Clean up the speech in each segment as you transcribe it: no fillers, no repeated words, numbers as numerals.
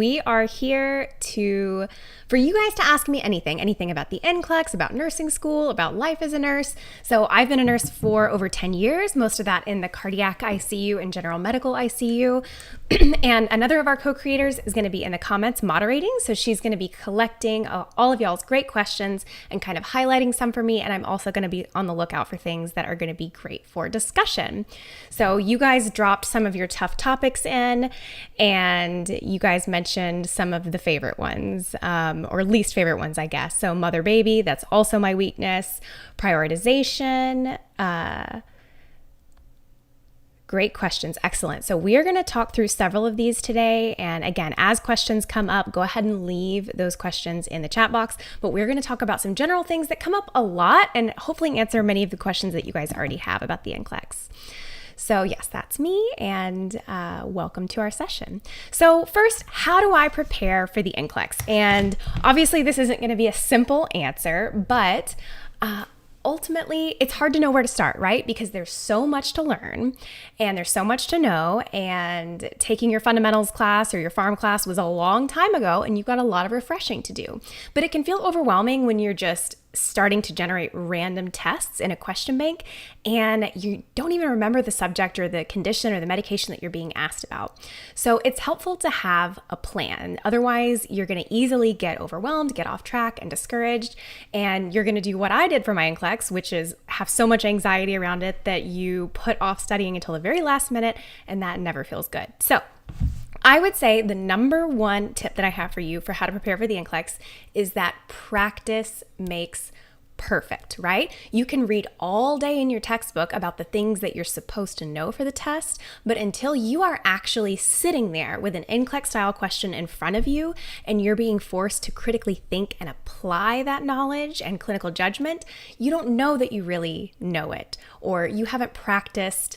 We are here for you guys to ask me anything about the NCLEX, about nursing school, about life as a nurse. So I've been a nurse for over 10 years, most of that in the cardiac ICU and general medical ICU. And another of our co-creators is going to be in the comments moderating. So she's going to be collecting all of y'all's great questions and kind of highlighting some for me. And I'm also going to be on the lookout for things that are going to be great for discussion. So you guys dropped some of your tough topics in, and you guys mentioned some of the favorite ones, or least favorite ones, I guess. So mother baby, that's also my weakness. Prioritization, great questions. Excellent. So we are going to talk through several of these today. And again, as questions come up, go ahead and leave those questions in the chat box. But we're going to talk about some general things that come up a lot and hopefully answer many of the questions that you guys already have about the NCLEX. So yes, that's me, and welcome to our session. So first, how do I prepare for the NCLEX? And obviously this isn't going to be a simple answer, but ultimately, it's hard to know where to start, right? Because there's so much to learn and there's so much to know, and taking your fundamentals class or your pharm class was a long time ago and you've got a lot of refreshing to do. But it can feel overwhelming when you're just starting to generate random tests in a question bank and you don't even remember the subject or the condition or the medication that you're being asked about. So it's helpful to have a plan. Otherwise, you're going to easily get overwhelmed, get off track, and discouraged. And you're going to do what I did for my NCLEX, which is have so much anxiety around it that you put off studying until the very last minute, and that never feels good. So I would say the number one tip that I have for you for how to prepare for the NCLEX is that practice makes perfect, right? You can read all day in your textbook about the things that you're supposed to know for the test, but until you are actually sitting there with an NCLEX-style question in front of you and you're being forced to critically think and apply that knowledge and clinical judgment, you don't know that you really know it, or you haven't practiced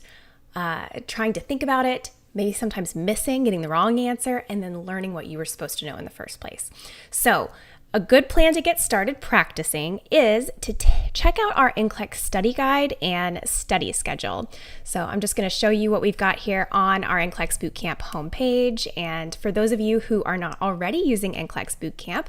trying to think about it, maybe sometimes missing, getting the wrong answer, and then learning what you were supposed to know in the first place. So a good plan to get started practicing is to check out our NCLEX study guide and study schedule. So I'm just going to show you what we've got here on our NCLEX Bootcamp homepage. And for those of you who are not already using NCLEX Bootcamp,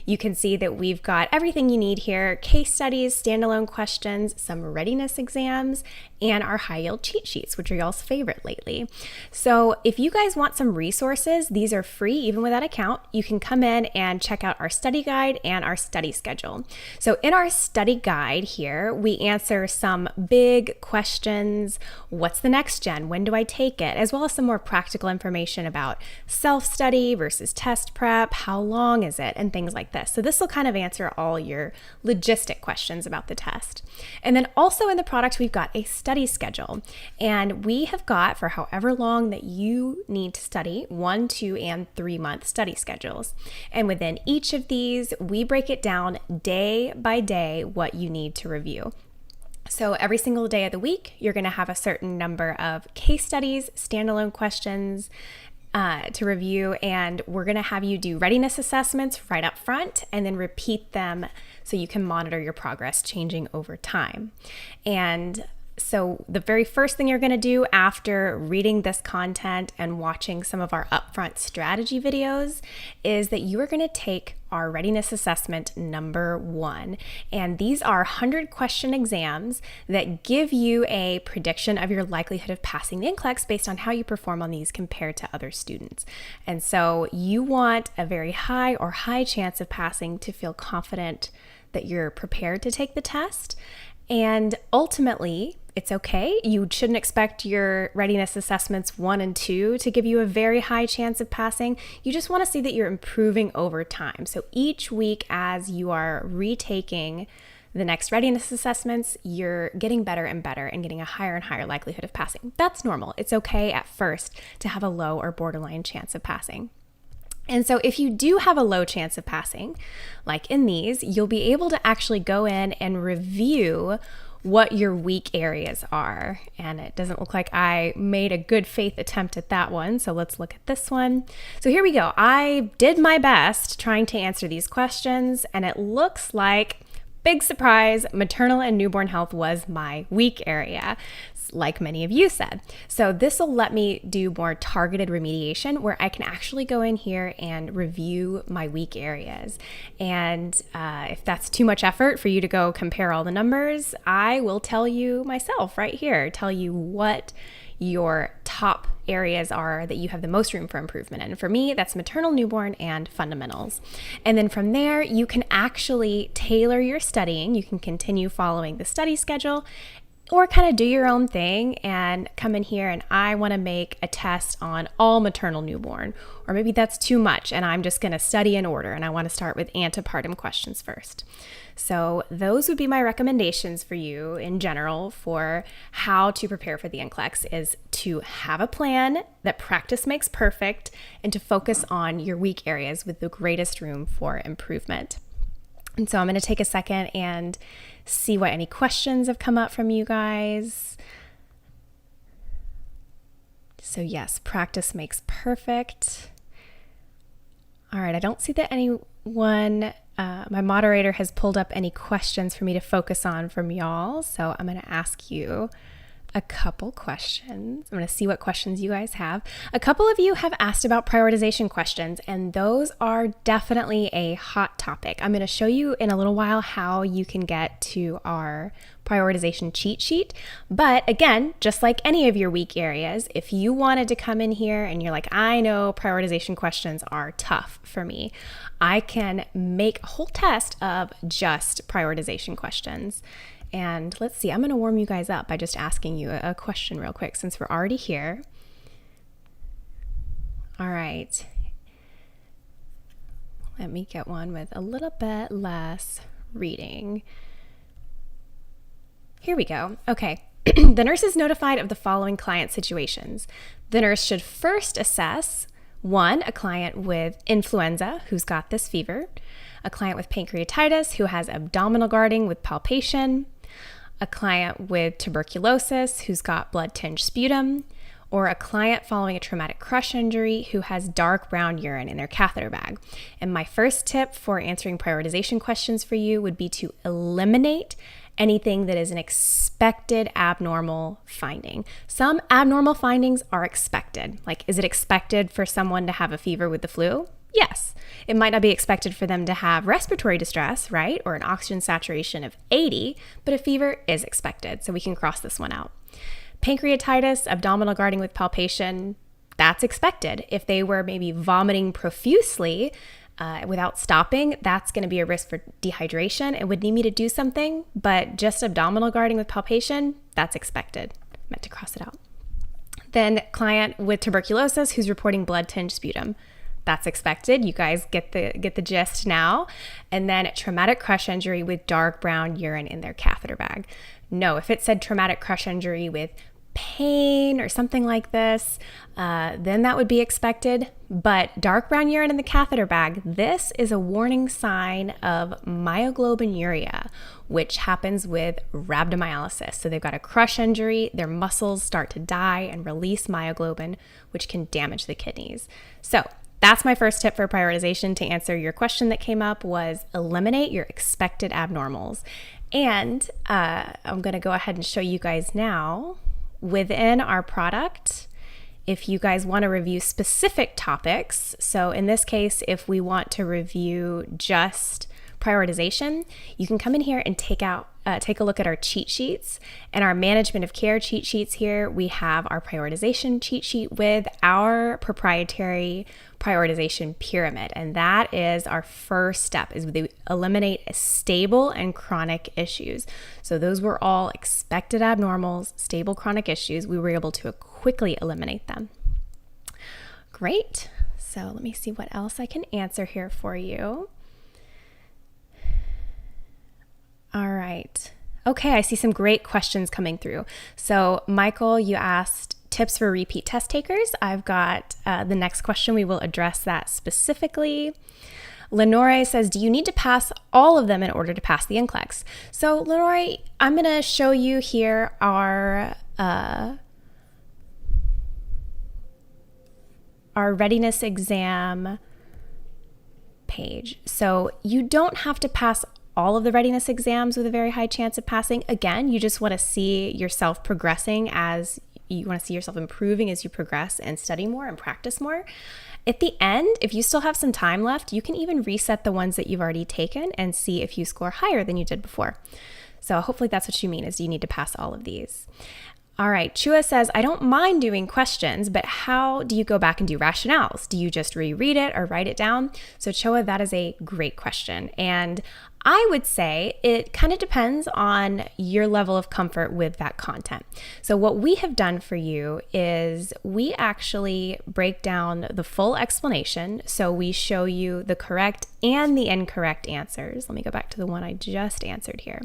you can see that we've got everything you need here: case studies, standalone questions, some readiness exams, and our high-yield cheat sheets, which are y'all's favorite lately. So if you guys want some resources, these are free even without an account. You can come in and check out our study guide and our study schedule. So in our study guide here, we answer some big questions. What's the next gen? When do I take it? As well as some more practical information about self-study versus test prep, how long is it, and things like this. So this will kind of answer all your logistic questions about the test. And then also in the product, we've got a study schedule. And we have got, for however long that you need to study, 1, 2, and 3 month study schedules. And within each of these, we break it down day by day what you need to review. So every single day of the week, you're going to have a certain number of case studies, standalone questions to review, and we're going to have you do readiness assessments right up front and then repeat them so you can monitor your progress changing over time. And so the very first thing you're going to do after reading this content and watching some of our upfront strategy videos is that you are going to take our readiness assessment number 1. And these are 100-question exams that give you a prediction of your likelihood of passing the NCLEX based on how you perform on these compared to other students. And so you want a very high or high chance of passing to feel confident that you're prepared to take the test. And ultimately, it's okay. You shouldn't expect your readiness assessments 1 and 2 to give you a very high chance of passing. You just want to see that you're improving over time. So each week as you are retaking the next readiness assessments, you're getting better and better and getting a higher and higher likelihood of passing. That's normal. It's okay at first to have a low or borderline chance of passing. And so if you do have a low chance of passing, like in these, you'll be able to actually go in and review what your weak areas are. And it doesn't look like I made a good faith attempt at that one. So let's look at this one. So here we go. I did my best trying to answer these questions, and it looks like, big surprise, maternal and newborn health was my weak area. like many of you said. So this will let me do more targeted remediation where I can actually go in here and review my weak areas. And if that's too much effort for you to go compare all the numbers, I will tell you myself right here, tell you what your top areas are that you have the most room for improvement in. For me, that's maternal, newborn, and fundamentals. And then from there, you can actually tailor your studying. You can continue following the study schedule or kind of do your own thing and come in here and I want to make a test on all maternal newborn, or maybe that's too much and I'm just going to study in order and I want to start with antepartum questions first. So those would be my recommendations for you in general for how to prepare for the NCLEX, is to have a plan that practice makes perfect and to focus on your weak areas with the greatest room for improvement. And so I'm going to take a second and see what any questions have come up from you guys. So yes, practice makes perfect. All right, I don't see that anyone, my moderator has pulled up any questions for me to focus on from y'all. So I'm going to ask you a couple questions. I'm going to see what questions you guys have. A couple of you have asked about prioritization questions, and those are definitely a hot topic. I'm going to show you in a little while how you can get to our prioritization cheat sheet. But again, just like any of your weak areas, if you wanted to come in here and you're like, I know prioritization questions are tough for me, I can make a whole test of just prioritization questions. And let's see, I'm going to warm you guys up by just asking you a question real quick since we're already here. All right. Let me get one with a little bit less reading. Here we go. Okay. The nurse is notified of the following client situations. The nurse should first assess, 1, a client with influenza who's got this fever, a client with pancreatitis who has abdominal guarding with palpation, a client with tuberculosis who's got blood-tinged sputum, or a client following a traumatic crush injury who has dark brown urine in their catheter bag. And my first tip for answering prioritization questions for you would be to eliminate anything that is an expected abnormal finding. Some abnormal findings are expected. Like, is it expected for someone to have a fever with the flu? Yes. It might not be expected for them to have respiratory distress, right? Or an oxygen saturation of 80, but a fever is expected. So we can cross this one out. Pancreatitis, abdominal guarding with palpation, that's expected. If they were maybe vomiting profusely without stopping, that's going to be a risk for dehydration. It would need me to do something, but just abdominal guarding with palpation, that's expected. I meant to cross it out. Then client with tuberculosis who's reporting blood-tinged sputum. That's expected. You guys get the gist now. And then traumatic crush injury with dark brown urine in their catheter bag. No, if it said traumatic crush injury with pain or something like this, then that would be expected. But dark brown urine in the catheter bag, this is a warning sign of myoglobinuria, which happens with rhabdomyolysis. So they've got a crush injury, their muscles start to die and release myoglobin, which can damage the kidneys. So that's my first tip for prioritization to answer your question that came up, was eliminate your expected abnormals. And I'm going to go ahead and show you guys now within our product, if you guys want to review specific topics. So in this case, if we want to review just prioritization, you can come in here and take a look at our cheat sheets and our management of care cheat sheets. Here we have our prioritization cheat sheet with our proprietary prioritization pyramid, and that is our first step, is we eliminate stable and chronic issues. So those were all expected abnormals, stable chronic issues. We were able to quickly eliminate them. Great. So let me see what else I can answer here for you. All right. Okay, I see some great questions coming through. So Michael, you asked tips for repeat test takers. I've got the next question. We will address that specifically. Lenore says, do you need to pass all of them in order to pass the NCLEX? So Lenore, I'm going to show you here our readiness exam page. So you don't have to pass all of the readiness exams with a very high chance of passing. Again, you just want to see yourself progressing as you want to see yourself improving as you progress and study more and practice more. At the end, if you still have some time left, you can even reset the ones that you've already taken and see if you score higher than you did before. So hopefully that's what you mean, is you need to pass all of these. All right, Chua says, I don't mind doing questions, but how do you go back and do rationales? Do you just reread it or write it down? So Chua, that is a great question. And I would say it kind of depends on your level of comfort with that content. So what we have done for you is we actually break down the full explanation. So we show you the correct and the incorrect answers. Let me go back to the one I just answered here.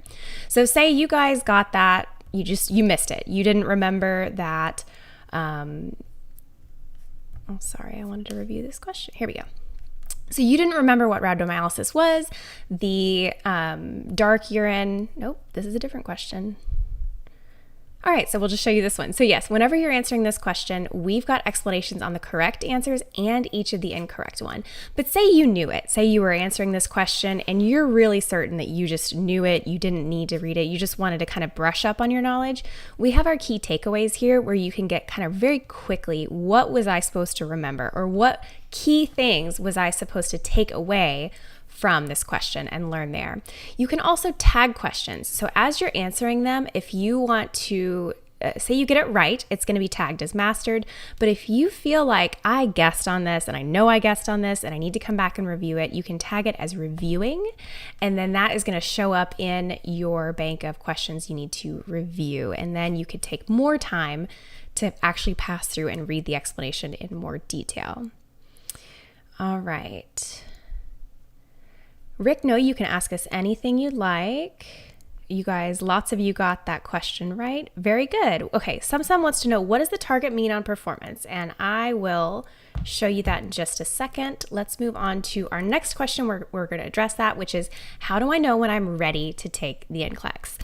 So say you guys got that, you missed it. You didn't remember that. Sorry, I wanted to review this question. Here we go. So you didn't remember what rhabdomyolysis was, the dark urine. Nope, this is a different question. All right, so we'll just show you this one. So yes, whenever you're answering this question, we've got explanations on the correct answers and each of the incorrect one. But say you knew it. Say you were answering this question and you're really certain that you just knew it, you didn't need to read it, you just wanted to kind of brush up on your knowledge. We have our key takeaways here where you can get kind of very quickly, what was I supposed to remember, or what key things was I supposed to take away from this question and learn there. You can also tag questions. So as you're answering them, if you want to say you get it right, it's going to be tagged as mastered. But if you feel like I guessed on this and I know I guessed on this and I need to come back and review it, you can tag it as reviewing. And then that is going to show up in your bank of questions you need to review. And then you could take more time to actually pass through and read the explanation in more detail. All right. Rick, no, you can ask us anything you'd like. You guys, lots of you got that question right. Very good. Okay, Sam wants to know, what does the target mean on performance? And I will show you that in just a second. Let's move on to our next question. We're going to address that, which is, how do I know when I'm ready to take the NCLEX?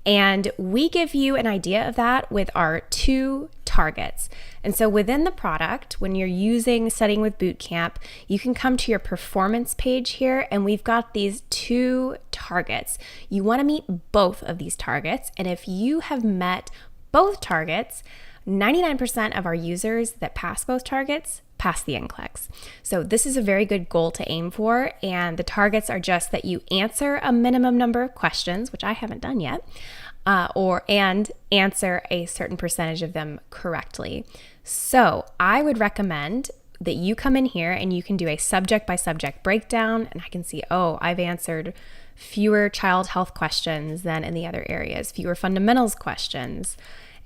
And we give you an idea of that with our 2 targets. And so within the product, when you're using Studying with Bootcamp, you can come to your performance page here, and we've got these 2 targets. You want to meet both of these targets. And if you have met both targets, 99% of our users that pass both targets pass the NCLEX. So this is a very good goal to aim for, and the targets are just that you answer a minimum number of questions, which I haven't done yet, and answer a certain percentage of them correctly. So I would recommend that you come in here and you can do a subject by subject breakdown, and I can see, I've answered fewer child health questions than in the other areas, fewer fundamentals questions,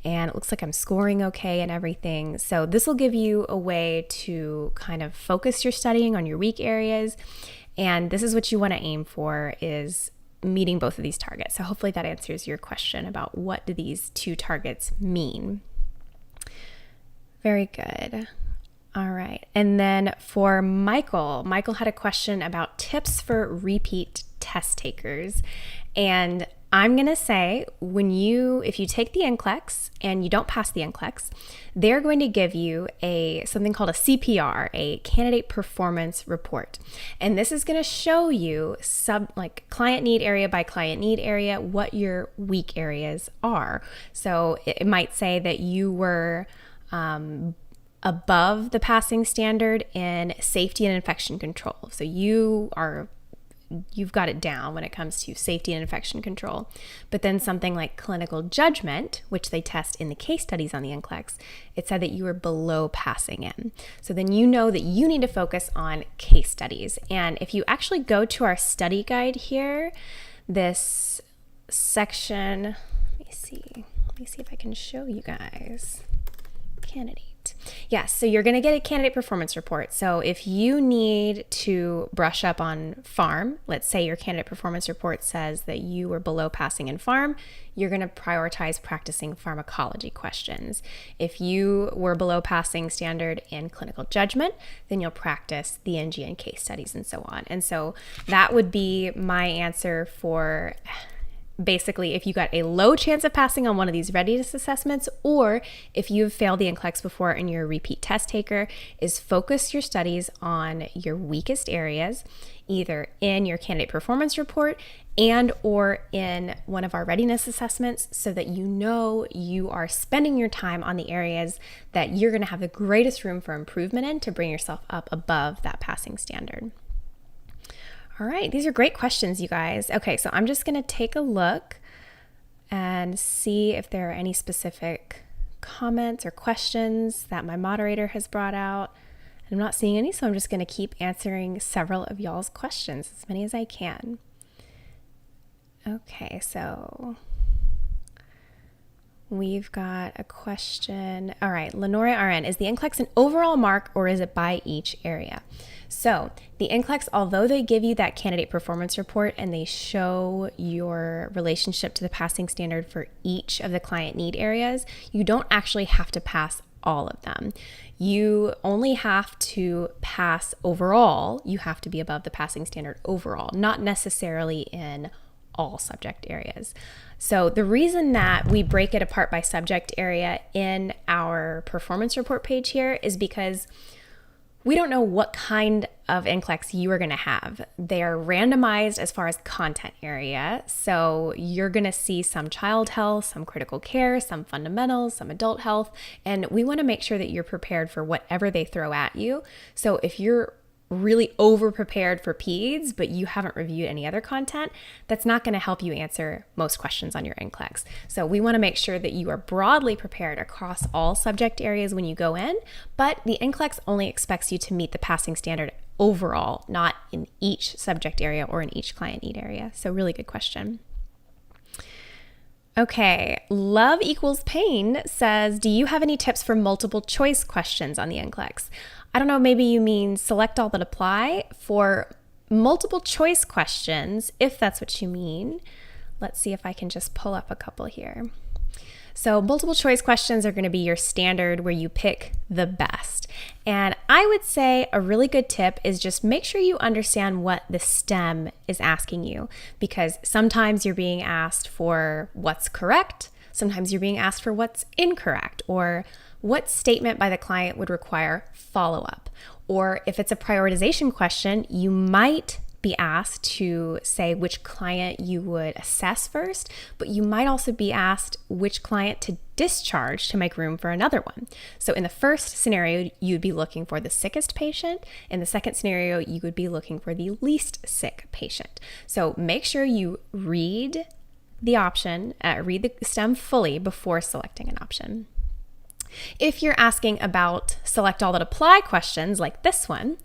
and it looks like I'm scoring okay and everything. So this will give you a way to kind of focus your studying on your weak areas. And this is what you want to aim for, is meeting both of these targets. So hopefully that answers your question about what do these 2 targets mean. Very good. All right. And then for Michael had a question about tips for repeat test takers. And I'm going to say, if you take the NCLEX and you don't pass the NCLEX, they're going to give you something called a CPR, a candidate performance report. And this is going to show you client need area by client need area, what your weak areas are. So it might say that you were above the passing standard in safety and infection control. So you've got it down when it comes to safety and infection control. But then something like clinical judgment, which they test in the case studies on the NCLEX, it said that you were below passing in. So then you know that you need to focus on case studies. And if you actually go to our study guide here, this section, let me see if I can show you guys. Candidate. Yes, so you're going to get a candidate performance report. So if you need to brush up on pharm, let's say your candidate performance report says that you were below passing in pharm, you're going to prioritize practicing pharmacology questions. If you were below passing standard in clinical judgment, then you'll practice the NG and case studies and so on. And so that would be my answer for basically if you got a low chance of passing on one of these readiness assessments, or if you've failed the NCLEX before and you're a repeat test taker, is focus your studies on your weakest areas, either in your candidate performance report and or in one of our readiness assessments, so that you know you are spending your time on the areas that you're going to have the greatest room for improvement in to bring yourself up above that passing standard. All right, these are great questions, you guys. Okay, so I'm just going to take a look and see if there are any specific comments or questions that my moderator has brought out. I'm not seeing any, so I'm just going to keep answering several of y'all's questions, as many as I can. Okay, so we've got a question. All right, Lenore RN, is the NCLEX an overall mark or is it by each area? So the NCLEX, although they give you that candidate performance report and they show your relationship to the passing standard for each of the client need areas, you don't actually have to pass all of them. You only have to pass overall. You have to be above the passing standard overall, not necessarily in all subject areas. So the reason that we break it apart by subject area in our performance report page here is because we don't know what kind of NCLEX you are going to have. They are randomized as far as content area. So you're going to see some child health, some critical care, some fundamentals, some adult health, and we want to make sure that you're prepared for whatever they throw at you. So if you're really over prepared for peds, but you haven't reviewed any other content, that's not going to help you answer most questions on your NCLEX. So we want to make sure that you are broadly prepared across all subject areas when you go in, but the NCLEX only expects you to meet the passing standard overall, not in each subject area or in each client need area. So really good question. Okay, Love Equals Pain says, do you have any tips for multiple choice questions on the NCLEX? I don't know, maybe you mean select all that apply. For multiple choice questions, if that's what you mean, let's see if I can just pull up a couple here. So multiple choice questions are going to be your standard where you pick the best. And I would say a really good tip is just make sure you understand what the STEM is asking you, because sometimes you're being asked for what's correct, sometimes you're being asked for what's incorrect, or what statement by the client would require follow-up. Or if it's a prioritization question, you might be asked to say which client you would assess first, but you might also be asked which client to discharge to make room for another one. So in the first scenario, you'd be looking for the sickest patient. In the second scenario, you would be looking for the least sick patient. So make sure you read the option, read the STEM fully before selecting an option. If you're asking about select all that apply questions like this one,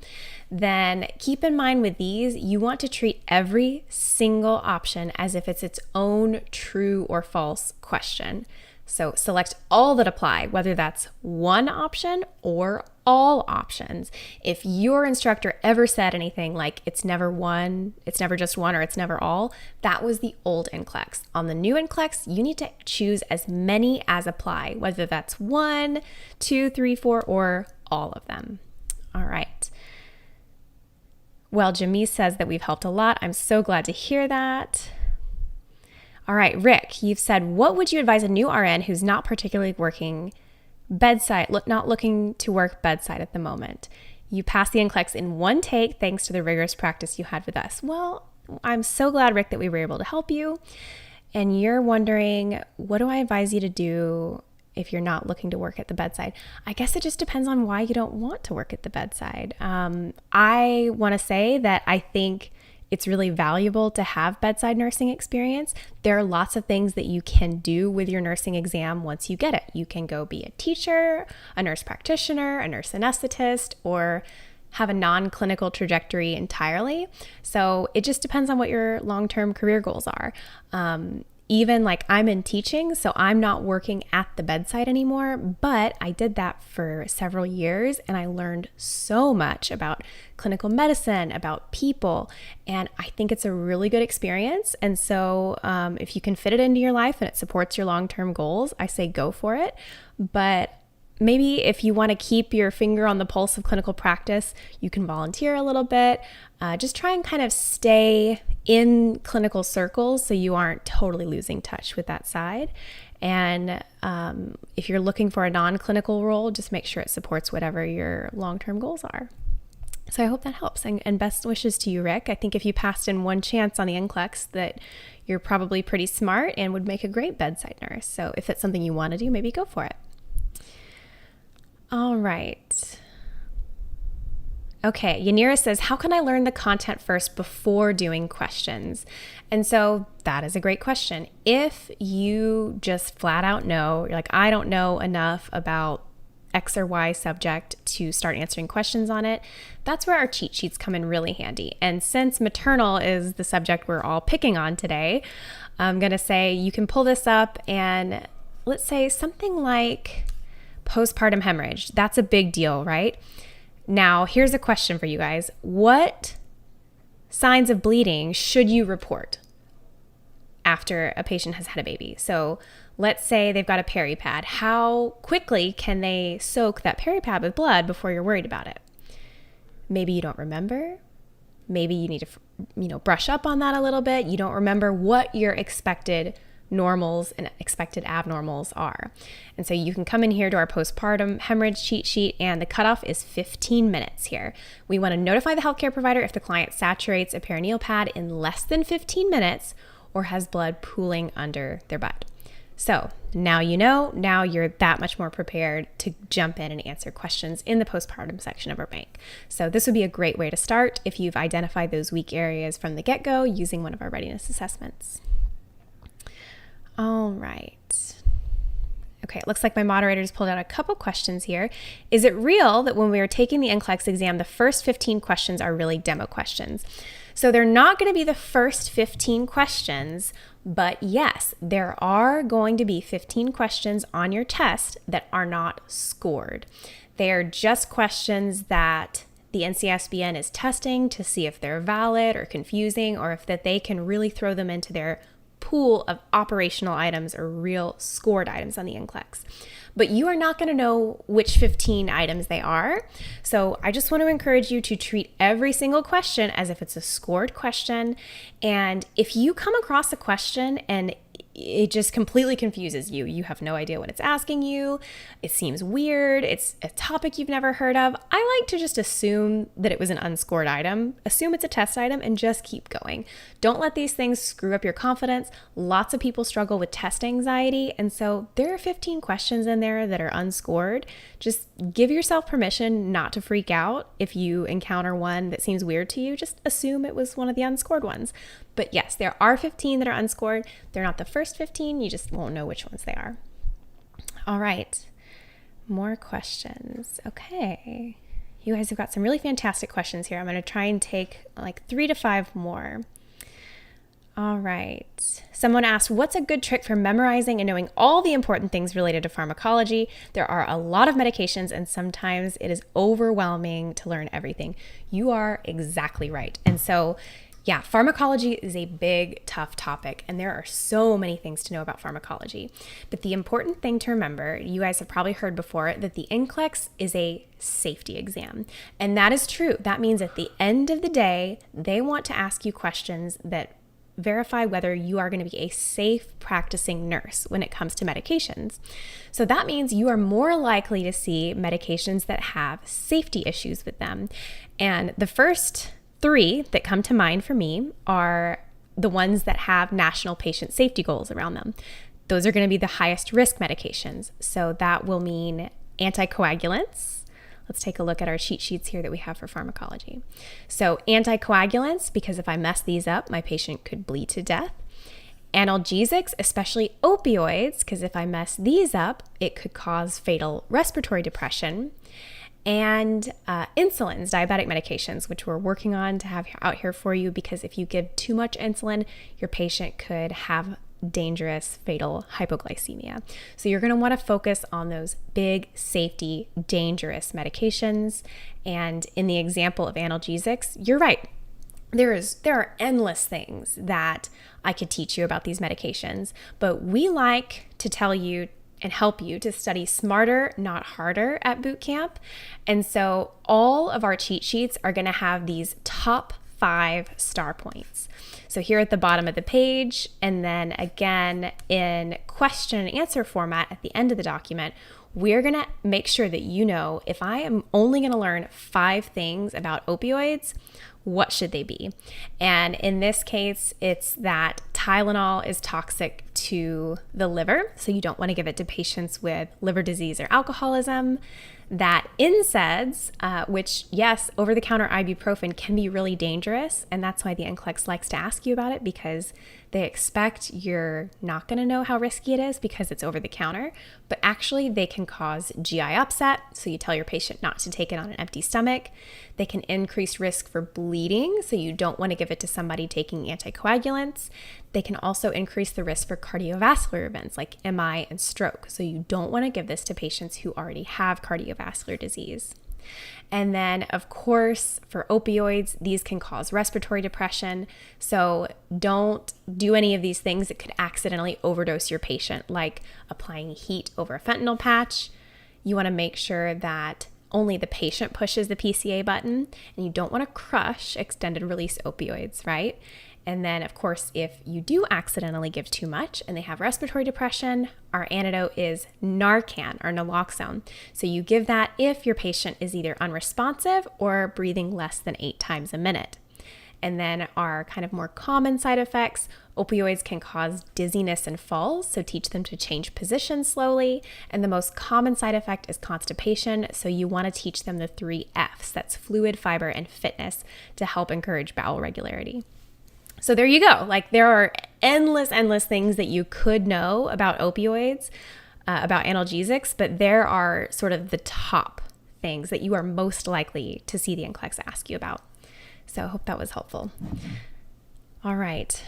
then keep in mind with these, you want to treat every single option as if it's its own true or false question. So select all that apply, whether that's one option or all options. If your instructor ever said anything like it's never one, it's never just one, or it's never all, that was the old NCLEX. On the new NCLEX, you need to choose as many as apply, whether that's 1, 2, 3, 4, or all of them. All right. Well, Jamie says that we've helped a lot. I'm so glad to hear that. All right, Rick, you've said, what would you advise a new RN who's not particularly working bedside, not looking to work bedside at the moment? You passed the NCLEX in one take thanks to the rigorous practice you had with us. Well, I'm so glad, Rick, that we were able to help you. And you're wondering, what do I advise you to do if you're not looking to work at the bedside? I guess it just depends on why you don't want to work at the bedside. I want to say that I think it's really valuable to have bedside nursing experience. There are lots of things that you can do with your nursing exam once you get it. You can go be a teacher, a nurse practitioner, a nurse anesthetist, or have a non-clinical trajectory entirely. So it just depends on what your long-term career goals are. Even like I'm in teaching, so I'm not working at the bedside anymore, but I did that for several years and I learned so much about clinical medicine, about people, and I think it's a really good experience. And so if you can fit it into your life and it supports your long-term goals, I say go for it. But maybe if you want to keep your finger on the pulse of clinical practice, you can volunteer a little bit. Just try and kind of stay in clinical circles so you aren't totally losing touch with that side. And if you're looking for a non-clinical role, just make sure it supports whatever your long-term goals are. So I hope that helps, and best wishes to you, Rick. I think if you passed in one chance on the NCLEX, that you're probably pretty smart and would make a great bedside nurse. So if it's something you want to do, maybe go for it. All right. Okay, Yanira says, how can I learn the content first before doing questions? And so that is a great question. If you just flat out know, you're like, I don't know enough about X or Y subject to start answering questions on it, that's where our cheat sheets come in really handy. And since maternal is the subject we're all picking on today, I'm going to say you can pull this up, and let's say something like postpartum hemorrhage. That's a big deal, right? Now, here's a question for you guys. What signs of bleeding should you report after a patient has had a baby? So let's say they've got a peri-pad. How quickly can they soak that peri-pad with blood before you're worried about it? Maybe you don't remember. Maybe you need to, brush up on that a little bit. You don't remember what your expected normals and expected abnormals are. And so you can come in here to our postpartum hemorrhage cheat sheet, and the cutoff is 15 minutes here. We want to notify the healthcare provider if the client saturates a perineal pad in less than 15 minutes or has blood pooling under their butt. So now now you're that much more prepared to jump in and answer questions in the postpartum section of our bank. So this would be a great way to start if you've identified those weak areas from the get-go using one of our readiness assessments. All right. Okay, it looks like my moderators pulled out a couple questions here. Is it real that when we are taking the NCLEX exam, the first 15 questions are really demo questions? So they're not going to be the first 15 questions, but yes, there are going to be 15 questions on your test that are not scored. They are just questions that the NCSBN is testing to see if they're valid or confusing, or if that they can really throw them into their pool of operational items or real scored items on the NCLEX. But you are not going to know which 15 items they are. So I just want to encourage you to treat every single question as if it's a scored question. And if you come across a question and it just completely confuses you, you have no idea what it's asking you, it seems weird, it's a topic you've never heard of, I like to just assume that it was an unscored item, assume it's a test item, and just keep going. Don't let these things screw up your confidence. Lots of people struggle with test anxiety, and so there are 15 questions in there that are unscored. Just give yourself permission not to freak out if you encounter one that seems weird to you. Just assume it was one of the unscored ones. But yes, there are 15 that are unscored. They're not the first 15. You just won't know which ones they are. All right. More questions. Okay. You guys have got some really fantastic questions here. I'm going to try and take like 3 to 5 more. All right. Someone asked, what's a good trick for memorizing and knowing all the important things related to pharmacology? There are a lot of medications, and sometimes it is overwhelming to learn everything. You are exactly right. And so yeah, pharmacology is a big, tough topic, and there are so many things to know about pharmacology. But the important thing to remember, you guys have probably heard before, that the NCLEX is a safety exam. And that is true. That means at the end of the day, they want to ask you questions that verify whether you are going to be a safe practicing nurse when it comes to medications. So that means you are more likely to see medications that have safety issues with them. And the first 3 that come to mind for me are the ones that have national patient safety goals around them. Those are going to be the highest risk medications. So that will mean anticoagulants. Let's take a look at our cheat sheets here that we have for pharmacology. So anticoagulants, because if I mess these up, my patient could bleed to death. Analgesics, especially opioids, because if I mess these up, it could cause fatal respiratory depression. And insulins, diabetic medications, which we're working on to have out here for you, because if you give too much insulin, your patient could have dangerous, fatal hypoglycemia. So you're going to want to focus on those big, safety, dangerous medications. And in the example of analgesics, you're right. There are endless things that I could teach you about these medications, but we like to tell you and help you to study smarter, not harder at boot camp. And so all of our cheat sheets are going to have these top 5 star points. So here at the bottom of the page, and then again in question and answer format at the end of the document, we're going to make sure that you know, if I am only going to learn 5 things about opioids, what should they be? And in this case, it's that Tylenol is toxic to the liver, so you don't want to give it to patients with liver disease or alcoholism. That NSAIDs, which, yes, over-the-counter ibuprofen can be really dangerous, and that's why the NCLEX likes to ask you about it, because they expect you're not going to know how risky it is because it's over-the-counter, but actually they can cause GI upset, so you tell your patient not to take it on an empty stomach. They can increase risk for bleeding, so you don't want to give it to somebody taking anticoagulants. They can also increase the risk for cardiovascular events like MI and stroke, so you don't want to give this to patients who already have cardiovascular disease. And then, of course, for opioids, these can cause respiratory depression. So don't do any of these things that could accidentally overdose your patient, like applying heat over a fentanyl patch. You want to make sure that only the patient pushes the PCA button, and you don't want to crush extended release opioids, right? And then, of course, if you do accidentally give too much and they have respiratory depression, our antidote is Narcan or naloxone. So you give that if your patient is either unresponsive or breathing less than 8 times a minute. And then our kind of more common side effects, opioids can cause dizziness and falls, so teach them to change position slowly. And the most common side effect is constipation, so you want to teach them the 3 Fs, that's fluid, fiber, and fitness, to help encourage bowel regularity. So there you go. Like, there are endless things that you could know about opioids, about analgesics, but there are sort of the top things that you are most likely to see the NCLEX ask you about. So I hope that was helpful. All right.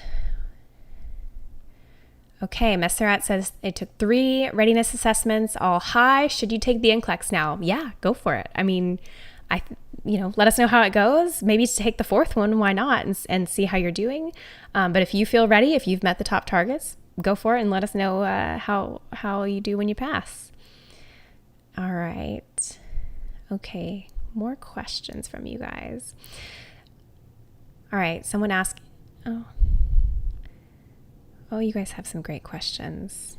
Okay, Messerat says it took 3 readiness assessments, all high. Should you take the NCLEX now? Yeah, go for it. I mean, let us know how it goes. Maybe take the 4th one, why not, and see how you're doing. But if you feel ready, if you've met the top targets, go for it and let us know how you do when you pass. All right. Okay, more questions from you guys. All right, someone asked, oh, you guys have some great questions.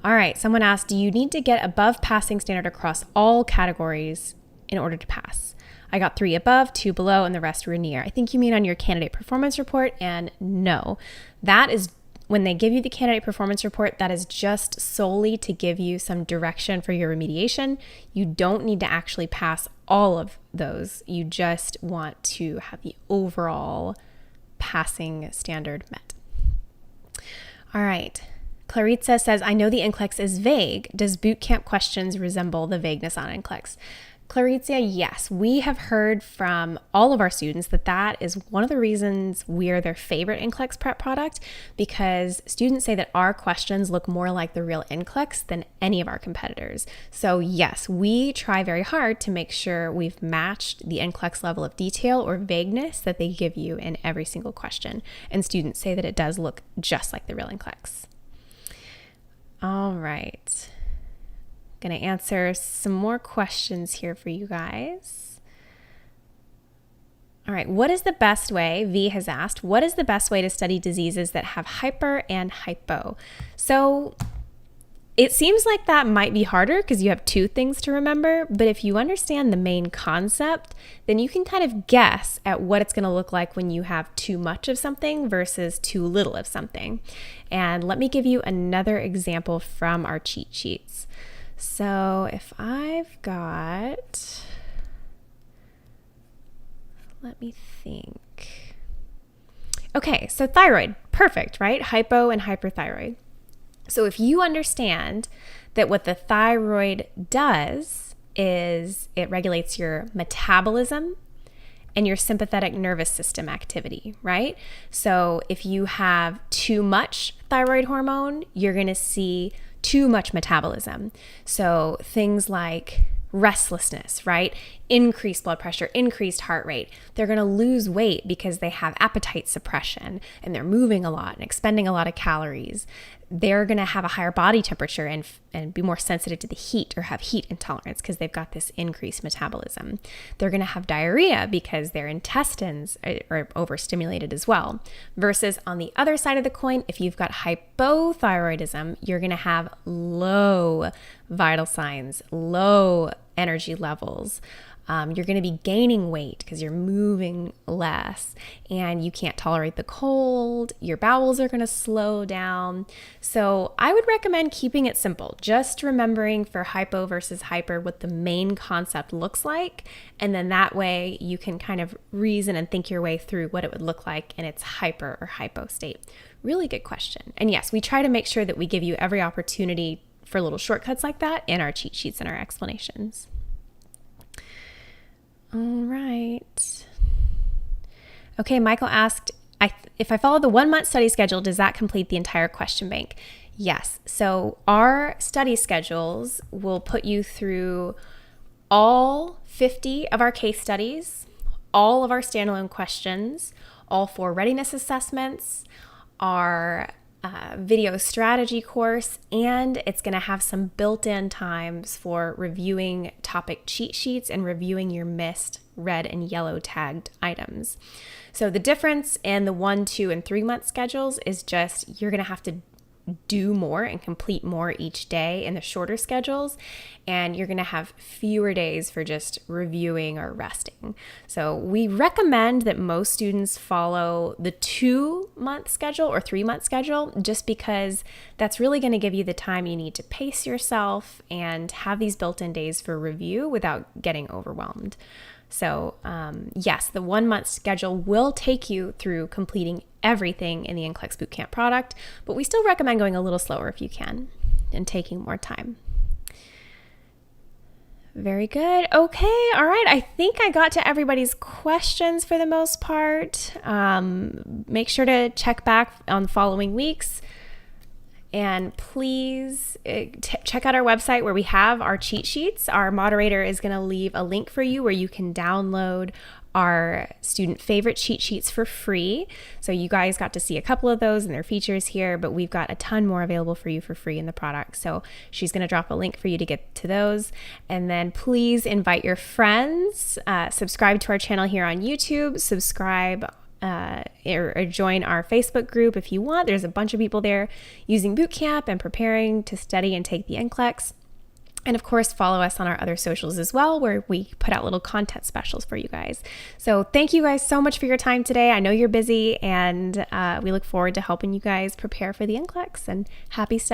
All right, someone asked, do you need to get above passing standard across all categories in order to pass? I got 3 above, 2 below, and the rest were near. I think you mean on your candidate performance report, and no. That is, when they give you the candidate performance report, that is just solely to give you some direction for your remediation. You don't need to actually pass all of those. You just want to have the overall passing standard met. All right. Claritza says, I know the NCLEX is vague. Does bootcamp questions resemble the vagueness on NCLEX? Claritia, yes, we have heard from all of our students that is one of the reasons we're their favorite NCLEX prep product, because students say that our questions look more like the real NCLEX than any of our competitors. So yes, we try very hard to make sure we've matched the NCLEX level of detail or vagueness that they give you in every single question. And students say that it does look just like the real NCLEX. All right. Going to answer some more questions here for you guys. All right, what is the best way, V has asked, what is the best way to study diseases that have hyper and hypo? So it seems like that might be harder because you have 2 things to remember, but if you understand the main concept, then you can kind of guess at what it's going to look like when you have too much of something versus too little of something. And let me give you another example from our cheat sheets. So if I've got, let me think. Okay, so thyroid, perfect, right? Hypo and hyperthyroid. So if you understand that what the thyroid does is it regulates your metabolism and your sympathetic nervous system activity, right? So if you have too much thyroid hormone, you're going to see too much metabolism. So things like restlessness, right? increased blood pressure, increased heart rate. They're going to lose weight because they have appetite suppression and they're moving a lot and expending a lot of calories. They're going to have a higher body temperature and be more sensitive to the heat or have heat intolerance because they've got this increased metabolism. They're going to have diarrhea because their intestines are overstimulated as well. Versus on the other side of the coin, if you've got hypothyroidism, you're going to have low vital signs, low energy levels. You're going to be gaining weight because you're moving less and you can't tolerate the cold. Your bowels are going to slow down. So I would recommend keeping it simple, just remembering for hypo versus hyper what the main concept looks like. And then that way you can kind of reason and think your way through what it would look like in its hyper or hypo state. Really good question. And yes, we try to make sure that we give you every opportunity for little shortcuts like that in our cheat sheets and our explanations. All right. Okay, Michael asked, if I follow the 1-month study schedule, does that complete the entire question bank? Yes. So our study schedules will put you through all 50 of our case studies, all of our standalone questions, all 4 readiness assessments, our video strategy course, and it's going to have some built-in times for reviewing topic cheat sheets and reviewing your missed red and yellow tagged items. So the difference in the 1, 2, and 3 month schedules is just you're going to have to do more and complete more each day in the shorter schedules, and you're going to have fewer days for just reviewing or resting. So we recommend that most students follow the 2-month schedule or 3-month schedule just because that's really going to give you the time you need to pace yourself and have these built-in days for review without getting overwhelmed. So yes, the 1-month schedule will take you through completing everything in the NCLEX Bootcamp product, but we still recommend going a little slower if you can and taking more time. Very good. Okay. All right. I think I got to everybody's questions for the most part. Make sure to check back on the following weeks. And please check out our website where we have our cheat sheets. Our moderator is going to leave a link for you where you can download our student favorite cheat sheets for free. So you guys got to see a couple of those and their features here, but we've got a ton more available for you for free in the product. So she's going to drop a link for you to get to those. And then please invite your friends, subscribe to our channel here on YouTube, subscribe or join our Facebook group if you want. There's a bunch of people there using Bootcamp and preparing to study and take the NCLEX. And of course, follow us on our other socials as well, where we put out little content specials for you guys. So thank you guys so much for your time today. I know you're busy, and we look forward to helping you guys prepare for the NCLEX, and happy study.